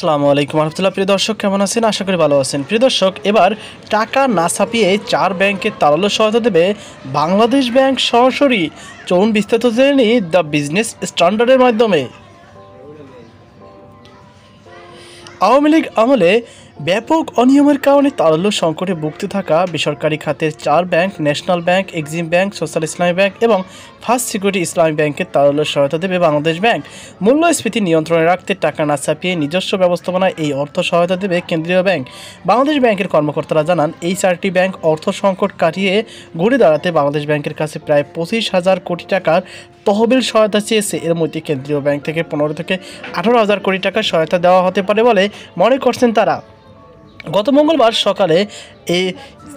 আসসালামু আলাইকুম রহমতুল্লাহ। প্রিয় দর্শক, কেমন আছেন? আশা করি ভালো আছেন। প্রিয় দর্শক, এবার টাকা না ছাপিয়ে 4 ব্যাংকে তারল্য সহায়তা দেবে বাংলাদেশ ব্যাংক সরাসরি। চলুন বিস্তারিত জেনে নিই দ্য বিজনেস স্ট্যান্ডার্ডের মাধ্যমে। আওয়ামী লীগ আমলে ব্যাপক অনিয়মের কারণে তারল্য সংকটে ভুগতে থাকা বেসরকারি খাতের 4 bank national bank, Exim bank, social ইসলামী ব্যাংক এবং ফার্স্ট সিকিউরিটি ইসলামী ব্যাংকের তারল্য সহায়তা দেবে বাংলাদেশ ব্যাংক। মূল্যস্ফীতি নিয়ন্ত্রণে রাখতে টাকা না ছাপিয়ে নিজস্ব ব্যবস্থাপনায় এই অর্থ সহায়তা দেবে কেন্দ্রীয় ব্যাংক। বাংলাদেশ ব্যাংকের কর্মকর্তারা জানান, এই 4টি ব্যাংক অর্থ সংকট কাটিয়ে ঘুরে দাঁড়াতে বাংলাদেশ ব্যাংকের কাছে প্রায় 25,000 কোটি টাকার তহবিল সহায়তা চেয়েছে। এর মধ্যে কেন্দ্রীয় ব্যাংক থেকে 15 থেকে 18,000 কোটি টাকার সহায়তা দেওয়া হতে পারে বলে মনে করছেন তারা। গত মঙ্গলবার সকালে এই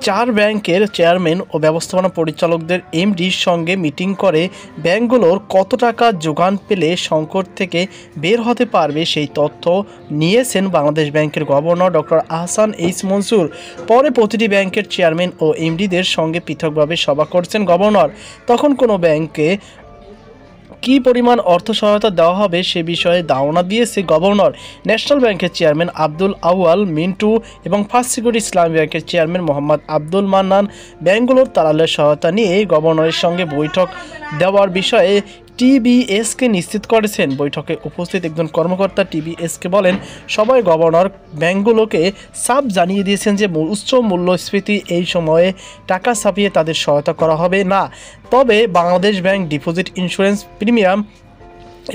4 ব্যাংকের চেয়ারম্যান ও ব্যবস্থাপনা পরিচালকদের এমডির সঙ্গে মিটিং করে ব্যাংকগুলোর কত টাকা যোগান পেলে সংকট থেকে বের হতে পারবে সেই তথ্য নিয়েছেন বাংলাদেশ ব্যাংকের governor doctor Ahsan H Mansur. পরে প্রতিটি ব্যাংকের চেয়ারম্যান ও এমডিদের সঙ্গে পৃথকভাবে সভা করছেন গভর্নর। তখন কোনো ব্যাংকে কী পরিমাণ অর্থ সহায়তা দেওয়া হবে সে বিষয়ে ধারণা দিয়েছে গভর্নর। ন্যাশনাল ব্যাংকের চেয়ারম্যান আব্দুল আউয়াল মিন্টু এবং ফার্স্ট সিকিউরিটি ইসলামী ব্যাংকের চেয়ারম্যান মোহাম্মদ আব্দুল মান্নান ব্যাংকগুলোর তারল্যের সহায়তা নিয়ে গভর্নরের সঙ্গে বৈঠক দেওয়ার বিষয়ে টিবিএসকে নিশ্চিত করেছেন। বৈঠকে উপস্থিত একজন কর্মকর্তা টিবিএসকে বলেন, সবাই গভর্নর ব্যাংকগুলোকে সাফ জানিয়ে দিয়েছেন যে উচ্চ মূল্যস্ফীতি এই সময়ে টাকা ছাপিয়ে তাদের সহায়তা করা হবে না। তবে Bangladesh bank deposit, insurance premium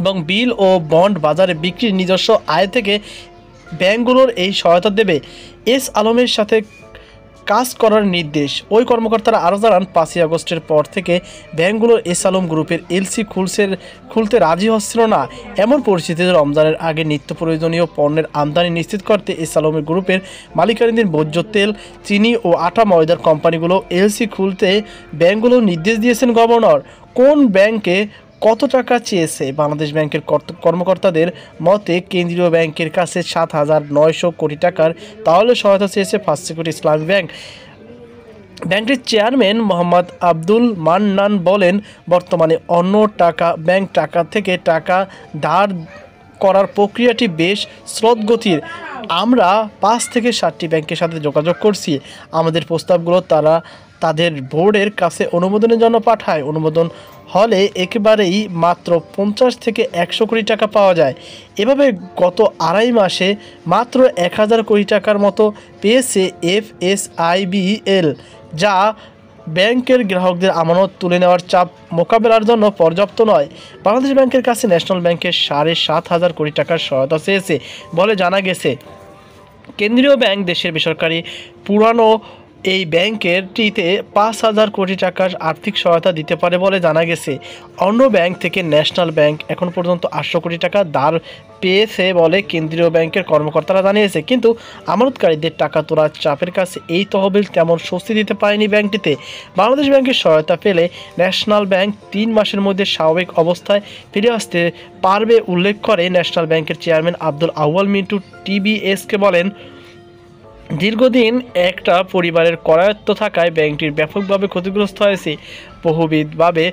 এবং বিল ও বন্ড বাজারে বিক্রির নিজস্ব আয় থেকে ব্যাংকগুলোর এই সহায়তা দেবে। এস আলমের সাথে কাজ করার নির্দেশ। ওই কর্মকর্তারা আরও জানান, 5ই আগস্টের পর থেকে ব্যাংকগুলোর এস আলম গ্রুপের এলসি খুলতে রাজি হচ্ছিল না। এমন পরিস্থিতিতে রমজানের আগে নিত্য প্রয়োজনীয় পণ্যের আমদানি নিশ্চিত করতে এস আলমের গ্রুপের মালিকানাধীন ভোজ্য তেল, চিনি ও আটা ময়দার কোম্পানিগুলো এলসি খুলতে ব্যাংকগুলো নির্দেশ দিয়েছেন গভর্নর। কোন ব্যাংকে কত টাকা চেয়েছে? বাংলাদেশ ব্যাংকের কর্মকর্তাদের মতে কেন্দ্রীয় ব্যাংকের কাছে 7,900 কোটি টাকার তাহলে সহায়তা চেয়েছে ফার্স্ট সিকিউরিটি ইসলামী ব্যাংক। ব্যাংকটির চেয়ারম্যান মোহাম্মদ আব্দুল মান্নান বলেন, বর্তমানে অন্য ব্যাংক থেকে টাকা ধার করার প্রক্রিয়াটি বেশ স্রোতগতির। আমরা 5 থেকে 7টি ব্যাংকের সাথে যোগাযোগ করছি। আমাদের প্রস্তাবগুলো তারা তাদের বোর্ডের কাছে অনুমোদনের জন্য পাঠায়। অনুমোদন হলে একেবারেই মাত্র 50 থেকে 100 কোটি টাকা পাওয়া যায়। এভাবে গত 2.5 মাসে মাত্র 1,000 কোটি টাকার মতো পেয়েছে এফএসআইবিএল, যা ব্যাংকের গ্রাহকদের আমানত তুলে নেওয়ার চাপ মোকাবেলার জন্য পর্যাপ্ত নয়। বাংলাদেশ ব্যাংকের কাছে ন্যাশনাল ব্যাংকের 7,500 কোটি টাকার সহায়তা চেয়েছে বলে জানা গেছে। কেন্দ্রীয় ব্যাংক দেশের বেসরকারি পুরানো এই ব্যাংকেরটিতে 5,000 কোটি টাকার আর্থিক সহায়তা দিতে পারে বলে জানা গেছে। অন্য ব্যাংক থেকে ন্যাশনাল ব্যাংক এখন পর্যন্ত 800 কোটি টাকা ধার পেয়েছে বলে কেন্দ্রীয় ব্যাংকের কর্মকর্তারা জানিয়েছে। কিন্তু আমানতকারীদের টাকা তোলার চাপের কাছে এই তহবিল তেমন স্বস্তি দিতে পারেনি ব্যাংকটিতে। বাংলাদেশ ব্যাংকের সহায়তা পেলে ন্যাশনাল ব্যাংক 3 মাসের মধ্যে স্বাভাবিক অবস্থায় ফিরে আসতে পারবে উল্লেখ করে ন্যাশনাল ব্যাংকের চেয়ারম্যান আব্দুল আউয়াল মিন্টু। টিবিএসকে বলেন, দীর্ঘদিন একটা পরিবারের করায়ত্ত থাকায় ব্যাংকটির ব্যাপকভাবে ক্ষতিগ্রস্ত হয়েছে। বহুবিধভাবে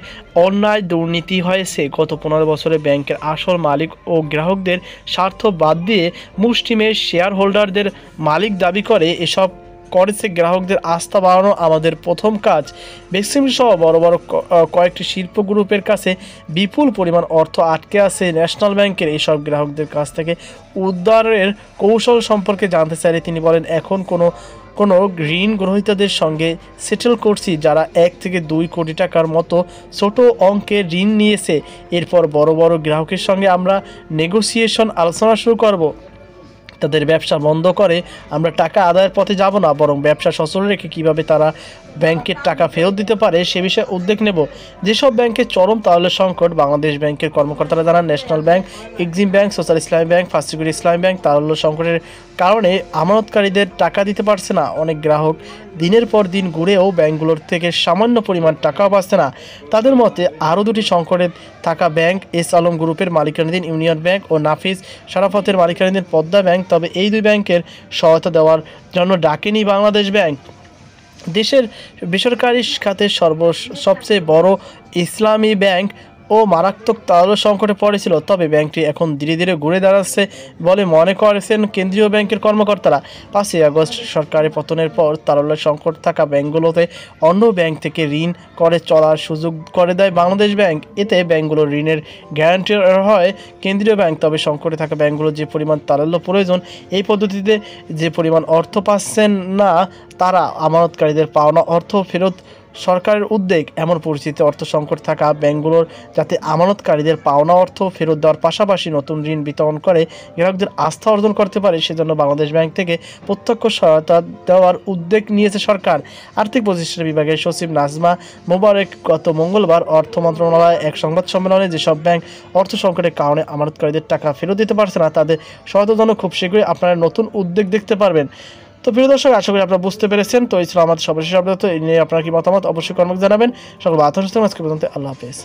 অন্যায় দুর্নীতি হয়েছে। গত 15 বছরে ব্যাংকের আসল মালিক ও গ্রাহকদের স্বার্থ বাদ দিয়ে মুষ্টিমেয় শেয়ার হোল্ডারদের মালিক দাবি করে এসব করেছে। গ্রাহকদের আস্থা বাড়ানো আমাদের প্রথম কাজ। বেক্সিম সহ বড় বড় কয়েকটি শিল্প গ্রুপের কাছে বিপুল পরিমাণ অর্থ আটকে আছে ন্যাশনাল ব্যাংকের। এইসব গ্রাহকদের কাছ থেকে উদ্ধারের কৌশল সম্পর্কে জানতে চাইলে তিনি বলেন, এখন কোনো ঋণ গ্রহীতাদের সঙ্গে সেটেল করছি যারা 1 থেকে 2 কোটি টাকার মতো ছোট অঙ্কের ঋণ নিয়েছে। এরপর বড় বড় গ্রাহকের সঙ্গে আমরা আলোচনা শুরু করব। তাদের ব্যবসা বন্ধ করে আমরা টাকা আদায়ের পথে যাব না, বরং ব্যবসা সচল রেখে কীভাবে তারা ব্যাংকের টাকা ফেরত দিতে পারে সে বিষয়ে উদ্যোগ নেব। যেসব ব্যাংকের চরম তাহলে সংকট, বাংলাদেশ ব্যাংকের কর্মকর্তারা জানান, national bank, Exim bank, social ইসলামী ব্যাংক, ফার্স্ট সিকিউরিটি ইসলামী ব্যাংক তারল্য সংকটের কারণে আমানতকারীদের টাকা দিতে পারছে না। অনেক গ্রাহক দিনের পর দিন ঘুরেও ব্যাংকগুলোর থেকে সামান্য পরিমাণ টাকাও পাচ্ছে না। তাদের মতে আরও 2টি সংকটে থাকা ব্যাংক এস আলম গ্রুপের মালিকানাধীন ইউনিয়ন ব্যাংক ও নাফিস শারাফতের মালিকানাধীন পদ্মা ব্যাংক। তবে এই 2 ব্যাংকের সহায়তা দেওয়ার জন্য ডাকেনি বাংলাদেশ ব্যাংক। দেশের বেসরকারি খাতের সবচেয়ে বড় ইসলামী ব্যাংক ও মারাত্মক তারল্য সংকটে পড়েছিল, তবে ব্যাংকটি এখন ধীরে ধীরে ঘুরে দাঁড়াচ্ছে বলে মনে করেছেন কেন্দ্রীয় ব্যাংকের কর্মকর্তারা। 5ই আগস্ট সরকারের পতনের পর তারল্য সংকট থাকা ব্যাংকগুলোতে অন্য ব্যাংক থেকে ঋণ করে চলার সুযোগ করে দেয় বাংলাদেশ ব্যাংক। এতে ব্যাংকগুলোর ঋণের গ্যারান্টির হয় কেন্দ্রীয় ব্যাংক। তবে সংকটে থাকা ব্যাংকগুলোর যে পরিমাণ তারল্য প্রয়োজন, এই পদ্ধতিতে যে পরিমাণ অর্থ পাচ্ছেন না, তারা আমানতকারীদের পাওনা অর্থ ফেরত সরকারের উদ্যোগ। এমন পরিস্থিতিতে অর্থ সংকট থাকা ব্যাংকগুলোর যাতে আমানতকারীদের পাওনা অর্থ ফেরত দেওয়ার পাশাপাশি নতুন ঋণ বিতরণ করে গ্রাহকদের আস্থা অর্জন করতে পারে, সেজন্য বাংলাদেশ ব্যাংক থেকে প্রত্যক্ষ সহায়তা দেওয়ার উদ্যোগ নিয়েছে সরকার। আর্থিক প্রতিষ্ঠান বিভাগের সচিব নাজমা মোবারক গত মঙ্গলবার অর্থ মন্ত্রণালয়ে এক সংবাদ সম্মেলনে যেসব ব্যাংক অর্থ সংকটের কারণে আমানতকারীদের টাকা ফেরত দিতে পারছে না, তাদের সহায়তার জন্য খুব শীঘ্রই আপনারা নতুন উদ্যোগ দেখতে পারবেন। তো প্রিয় দর্শক, আশা করি আপনারা বুঝতে পেরেছেন। তো এই ছিল আমাদের সর্বশেষ আপডেট। এই নিয়ে আপনার কি মতামত অবশ্যই কমেন্ট জানাবেন। সকল আল্লাহ হাফেজ।